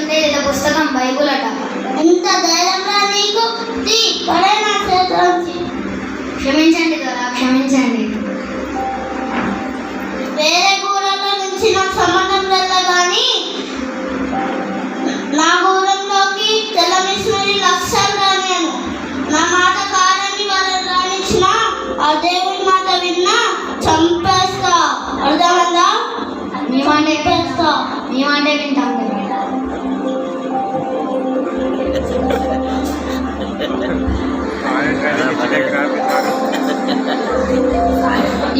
ఉంటే లేదా పుస్తకం బైబుల్ అట. ఎంత ధైర్యంగా నీకు? క్షమించండి కదా, క్షమించండి. వేరే గూడెంలో నుంచి నాకు సంబంధం లేదు, కానీ నా గూడెంలోకి తెల్ల మిషనరీ లక్షలు రానియను. నా మాట కాదని వాళ్ళు రానిచ్చిన ఆ దేవుడి మాట విన్నా చంపేస్తా. అర్థమైందా? మీ మాట చంపేస్తా. మీ మాటే వింటాం.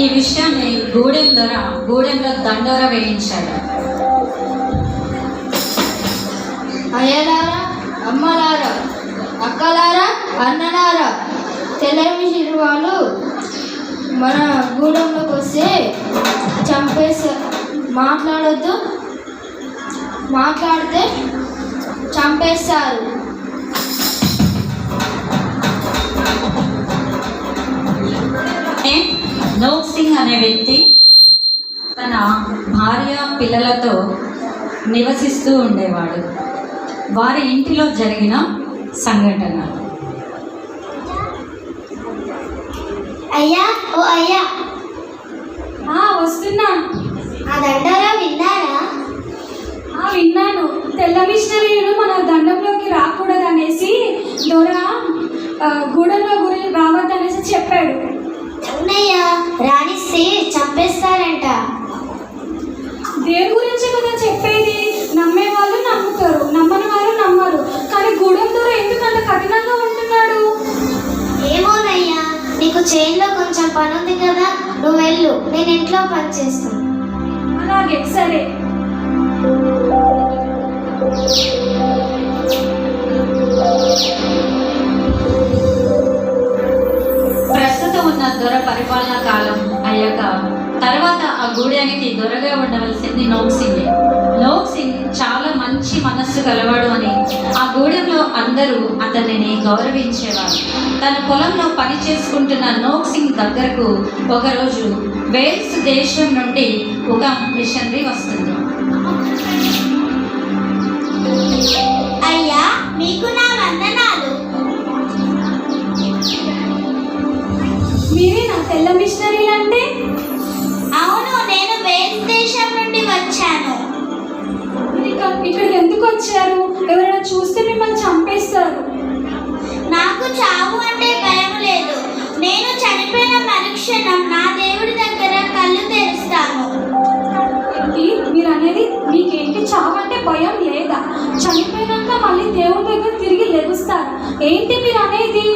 ఈ విషయాన్ని గూడెంలో దండోర వేయించాడు. అయ్యలారా, అమ్మలారా, అక్కలారా, అన్నలారా, తెల్లమిషిరి వాళ్ళు మన గూడెంలోకి వస్తే చంపేస్తారు. మాట్లాడొద్దు, మాట్లాడితే చంపేస్తారు. నోక్ సింగ్ అనే వ్యక్తి తన భార్య పిల్లలతో నివసిస్తూ ఉండేవాడు. వారి ఇంటిలో జరిగిన సంఘటన. అయ్యా, ఓ అయ్యా, వస్తున్నా. ఆ దండోరా విన్నారా? విన్నాను. తెల్ల మిషనరీలు మన దండంలోకి రాకూడదు అనేసి దొర గూడెంలో గురించి రావద్దనేసి చెప్పాడు. అవునయ్యా, రాణిస్తే చంపేస్తారంట. దేని గురించి కదా చెప్పేది? నమ్మే వాళ్ళు నమ్ముతారు, నమ్మని వాళ్ళు నమ్మరు. కానీ గూడెం దొర ఎందుకంత కఠినంగా ఉంటున్నాడు? ఏమోనయ్యా, నీకు చైన్లో కొంచెం పని ఉంది కదా, నువ్వు వెళ్ళు, నేను ఇంట్లో పని చేస్తాను. అలాగే, సరే. ప్రస్తుతం ఉన్న దొర పరిపాలనా కాలం అయ్యాక తర్వాత ఆ గూడెనికి దొరగా ఉండవలసింది నోక్ సింగ్. నోక్ సింగ్ చాలా మంచి మనస్సు గలవాడు అని ఆ గూడెంలో అందరూ అతనిని గౌరవించేవారు. తన పొలంలో పని చేసుకుంటున్న నోక్ సింగ్ దగ్గరకు ఒకరోజు వేల్స్ దేశం నుండి ఒక మిషనరీ వస్తుంది. అయ్యా, మీకు నా వందనాలు. మీరే నా తెల్ల మిషనరీలు అంటే? అవును, నేను వేరే దేశం నుండి వచ్చాను. ఇక్కడ ఎందుకు వచ్చారు? ఎవరైనా చూస్తే మిమ్మల్ని చంపేస్తారు. నాకు చావు అంటే భయం లేదు. నేను చనిపోయిన మరుక్షణం నా దేవుడి దగ్గర కళ్ళు తెరుస్తాను. మీరు అనేది మీకేంటి? చావు అంటే భయం లేదా? చనిపోయినాక మళ్ళీ దేవుడి దగ్గర తిరిగి లెగుస్తారు. ఏంటి మీరు అనేది?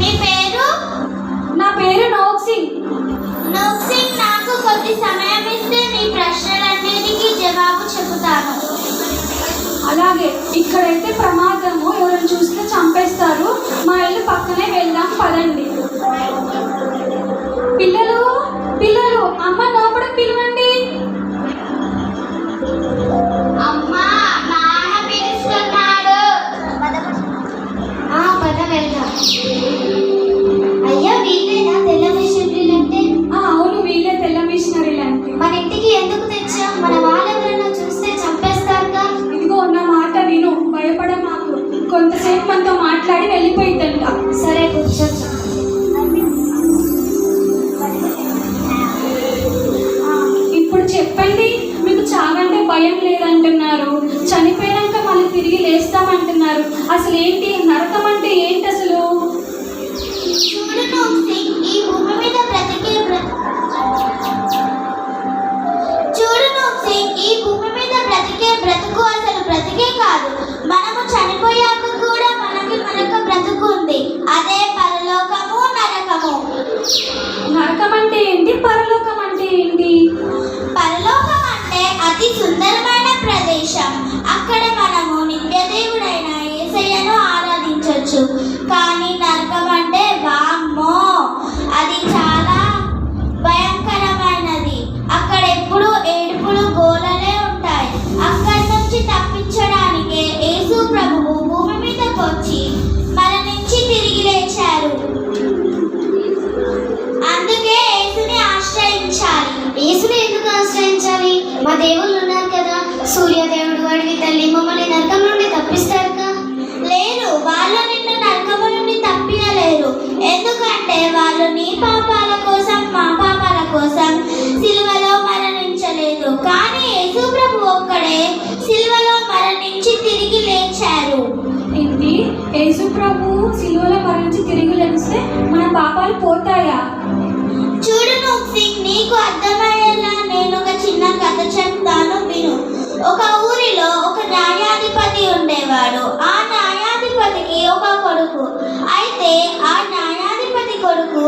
మీ పేరు? నా పేరు నోక్ సింగ్. నోక్ సింగ్, నాకు కొద్ది సమయం ఇస్తే మీ ప్రశ్నలన్నిటికీ జవాబు చెబుతాను. అలాగే, ఇక్కడైతే ప్రమాదము, ఎవరైనా చూస్తే చంపేస్తారు. మా ఇల్లు పక్కనే వెళ్దాం, పదండి. పిల్లలు పిల్లలు, అమ్మ లోపల పిలవండి. అమ్మా, నాన్న పిలుస్తున్నాడు. పద వెళ్దాం. అయ్యా, వీళ్ళేనా తెల్ల మిషనరీలు అంటే? అవును, వీళ్ళే తెల్ల మిషనరీలు అంటే. మన ఇంటికి ఎందుకు తెచ్చాం? మన వాళ్ళెవరైనా చూస్తే చంపేస్తారుగా. ఇదిగో నా మాట విను, భయపడ మాకు. కొంతసేపు మనతో మాట్లాడి వెళ్ళిపోయిందంట. సరే, కూర్చోచ్చు. ఇప్పుడు చెప్పండి, మీకు చావంటే భయం లేదంటున్నారు, చనిపోయాక మళ్ళీ తిరిగి లేస్తామంటున్నారు. అసలు ఏంటి నరకం అంటే ఏంటి అసలు? చూడు నోక్ సింగ్, ఈ భూమి మీద బ్రతికే బ్రతుకు అసలు బ్రతికే కాదు. మనము చనిపోయాక కూడా మనకు బ్రతుకు ఉంది. అదే పరలోకము, నరకము. నరకం అంటే ఏంటి? పరలోకం అంటే ఏంటి? పరలోకం అంటే అతి సుందరమైన ప్రదేశం. అక్కడ మనము నిత్యదేవుడైన యేసయ్యను ఆరాధించవచ్చు. కానీ నరకం అంటే వామ్మో, అది చాలా భయంకరమైనది. అక్కడ ఎప్పుడు ఏడుపులు, గోలలే ఉంటాయి. అక్కడి నుంచి తప్పించడానికే యేసు ప్రభువు భూమి మీదకి వచ్చి మరణించి తిరిగి లేచారు. అందుకే యేసుని ఆశ్రయించాలి. యేసుని ఎందుకు ఆశ్రయించాలి? మా దేవుళ్ళు ఉన్నారు కదా, సూర్యదేవుడు, అడవి తల్లి, మమ్మల్ని యేసు ప్రభువు సిలువలో మరణించి తిరిగి లేస్తే మన పాపాలు పోతాయా? చూడు నోక్సింగ్, నీకు అర్థమయ్యేలా నేను ఒక చిన్న కథ చెప్తాను, విను. ఒక ఊరిలో ఒక న్యాయాధిపతి ఉండేవాడు. ఆ న్యాయాధిపతికి ఒక కొడుకు. అయితే ఆ న్యాయాధిపతి కొడుకు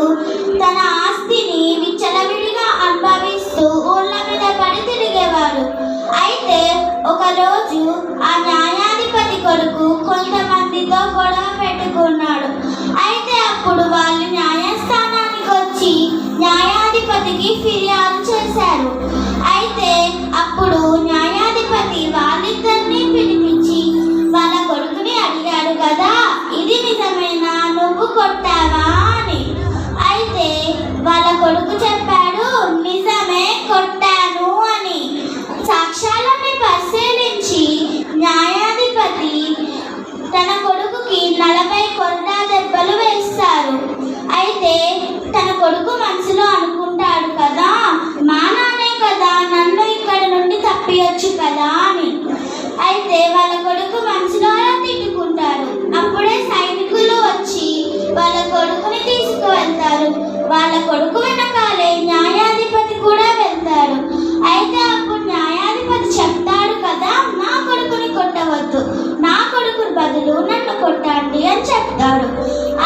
తన ఆస్తిని విచ్చలవిడిగా అనుభవిస్తూ ఊళ్ళ మీద పడి తిరిగేవాడు. అయితే ఒకరోజు ఆ న్యాయాధిపతి కొడుకు కొంతమందితో గొడవ పెట్టుకున్నాడు. అయితే అప్పుడు వాళ్ళు న్యాయస్థానానికి వచ్చి న్యాయాధిపతికి ఫిర్యాదు చేశారు. అయితే అప్పుడు న్యాయాధిపతి వాళ్ళిద్దరిని పిలిపించి వాళ్ళ కొడుకుని అడిగాడు కదా, ఇది నిజమేనా, నువ్వు కొట్టావా అని. అయితే వాళ్ళ కొడుకు చెప్పాడు, నిజమే, కొట్టాను అని. సాక్ష్యాలని పరిశీలించి న్యాయాధిపతి తన కొడుకుకి 40 కొరడా దెబ్బలు వేస్తారు. అయితే తన కొడుకు మనసులో అనుకుంటాడు కదా, మా నాన్నే కదా, నన్ను ఇక్కడ నుండి తప్పియొచ్చు కదా అని. అయితే వాళ్ళ కొడుకు మనసులో అలా తిట్టుకుంటారు. అప్పుడే సైనికులు వచ్చి వాళ్ళ కొడుకుని తీసుకువెళ్తారు. వాళ్ళ కొడుకు వెనకాలే న్యాయాధిపతి కూడా వెళ్తారు. అయితే అప్పుడు న్యాయాధిపతి చెప్తాడు కదా, నా కొడుకుని కొట్టవద్దు, నా కొడుకుని బదులు నన్ను కొట్టండి అని చెప్తాడు.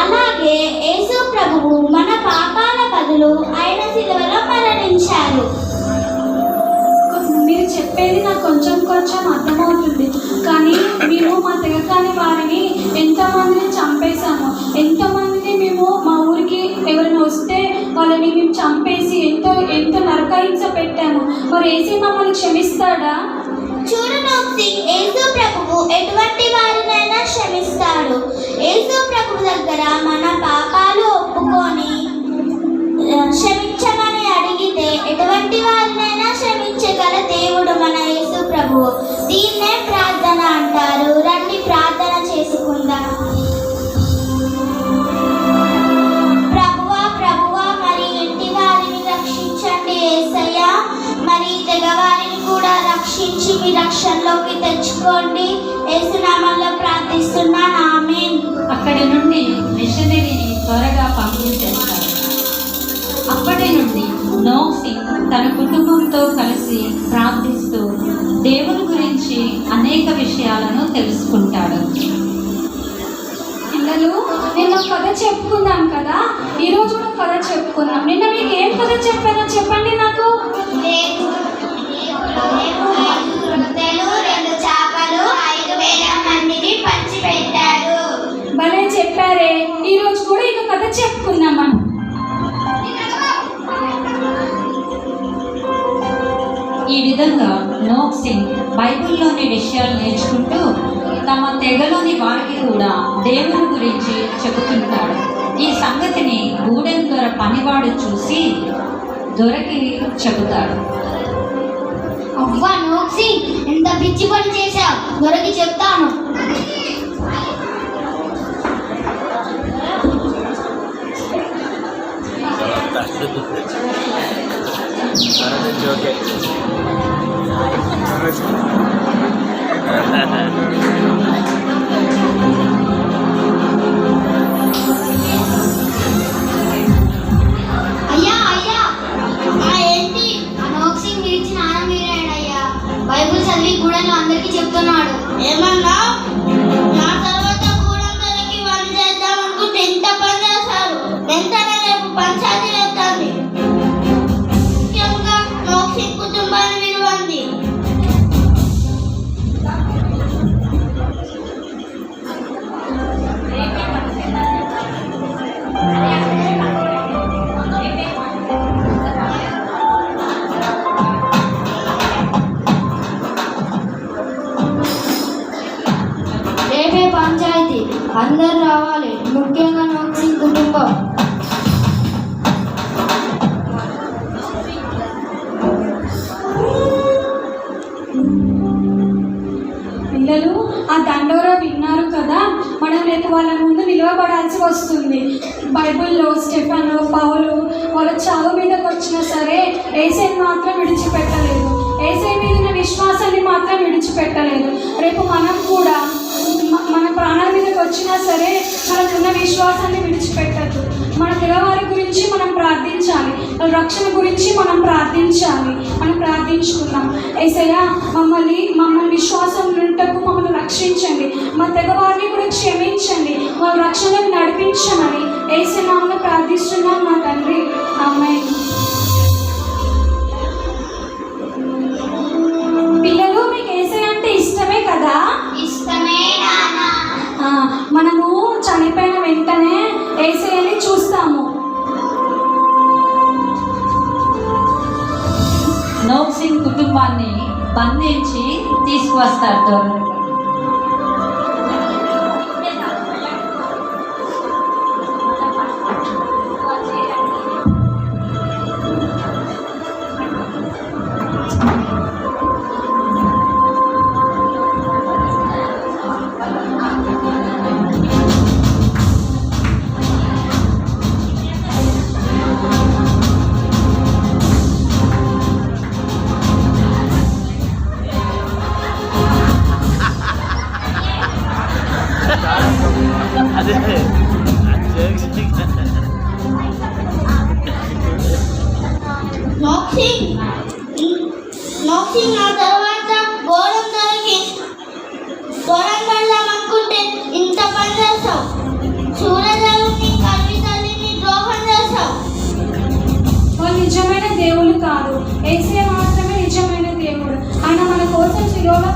అలాగే యేసు ప్రభువు మన పాపాల బదులు ఆయన సిలువలో మరణించారు. మీరు చెప్పేది నాకు కొంచెం అర్థమవుతుంది, కానీ మేము మా తెగకాని వారిని ఎంతమందిని చంపేశాము, ఎంతమందిని మేము మా ఊరికి ఎవరైనా వస్తే వాళ్ళని మేము చంపేసి ఎంతో నరకహింస పెట్టాము. మరి యేసు మమ్మల్ని క్షమిస్తాడా? చూడు నోక్సింగ్, యేసు ప్రభువు ఎటువంటి వారినైనా క్షమిస్తాడు. యేసు ప్రభువు దగ్గర మన పాపాలు ఒప్పుకొని క్షమించమని అడిగితే ఎటువంటి వారినైనా క్షమించగల దేవుడు మన యేసు ప్రభువు. దీన్నే ప్రార్థన అంటారు. రండి ప్రార్థన చేసుకుందాం. ప్రభువా మరి ఇంటి వారిని రక్షించండి యేసయ్యా. మరి తెగవారిని కూడా రక్షించి మీ రక్షణలోకి తెచ్చుకోండి. యేసు నామములో ప్రార్థిస్తున్నాను, ఆమేన్. అక్కడి నుండి మిషనరీని త్వరగా పంపించేస్తారు. అప్పటి నుండి నోక్ సింగ్ తన కుటుంబంతో కలిసి ప్రార్థిస్తూ దేవుని గురించి అనేక విషయాలను తెలుసుకుంటాడు. పిల్లలు, నిన్న కథ చెప్పుకున్నాం కదా, ఈరోజు కూడా కథ చెప్పుకున్నాం. నిన్న మీకు ఏం కథ చెప్పానో చెప్పండి నాకు. 2 రొట్టెలు 2 చేపలు 5,000 మందికి పంచిపెట్టారు. భలే చెప్పారే. ఈరోజు కూడా ఇక కథ చెప్పుకుందాం మనం. ఈ విధంగా నోక్ సింగ్ బైబిల్లోని విషయాలు నేర్చుకుంటూ తమ తెగలోని వారికి కూడా దేవుని గురించి చెబుతుంటాడు. ఈ సంగతిని గూడెం దొర పనివాడు చూసి దొరకి చెబుతాడు. అవ్వా నోక్సింగ్, ఎంత పిచ్చి పని చేశావు, దొరికి చెప్తాను. అయ్యా ఏంటి? నోక్సింగ్ మీరు ఇచ్చిన ఆనం మీరేడయ్యా. బైబుల్ చదివి గూడెంలో అందరికీ చెప్తున్నాడు. ఏమన్నా? నా తర్వాత గూడెం దొరికి పని చేద్దాం అనుకుంటే ఎంత పని చేశారు. వెంటనే రేపు పంచాయతీ వెళ్తాంది. ముఖ్యంగా నోక్సింగ్ కుటుంబాన్ని విలువంది. రేపే పంచాయతీ, అందరు రావాలి, ముఖ్యంగా నోక్సింగ్ కుటుంబం. పిల్లలు, ఆ దండోరా విన్నారు కదా, మనం రేపు వాళ్ళ ముందు నిలవబడాల్సి వస్తుంది. బైబిల్లో స్టెఫను, పౌలు వాళ్ళ చావు మీదకి వచ్చినా సరే యేసయ్యని మాత్రం విడిచిపెట్టలేదు. యేసయ్య మీద ఉన్న విశ్వాసాన్ని మాత్రం విడిచిపెట్టలేదు. రేపు మనం కూడా మన ప్రాణాల మీదకి వచ్చినా సరే మనకున్న విశ్వాసాన్ని విడిచిపెట్టద్దు. మన తెగవారి గురించి మనం ప్రార్థించాలి, వాళ్ళ రక్షణ గురించి మనం ప్రార్థించాలి. మనం ప్రార్థించుకున్నాం. యేసయ్యా మమ్మల్ని విశ్వాసం నుంటకు మమ్మల్ని రక్షించండి, మా తెగవారిని కూడా క్షమించండి, వాళ్ళ రక్షణకు నడిపించమని యేసు నామమున ప్రార్థిస్తున్నాం మా తండ్రి. ఆమేన్. పిల్లలు, మీకు యేసయ్య అంటే ఇష్టమే కదా? ఇష్టమే నాన్న. మనము చనిపోయిన వెంటనే యేసయ్యని చూస్తాము. నోక్ సింగ్ కుటుంబాన్ని బంధించి తీసుకువస్తారు దొరలు. నోక్సింగ్ ఆ తర్వాత గోడం వెళ్దాం అనుకుంటే ఇంత పని చేస్తావు. సూర్యదేవుని కల్వి తల్లిని ద్రోహం చేస్తావు. వాళ్ళు నిజమైన దేవుడు కాదు, యేసయ్య మాత్రమే నిజమైన దేవుడు. ఆయన మన కోసం శిలువలో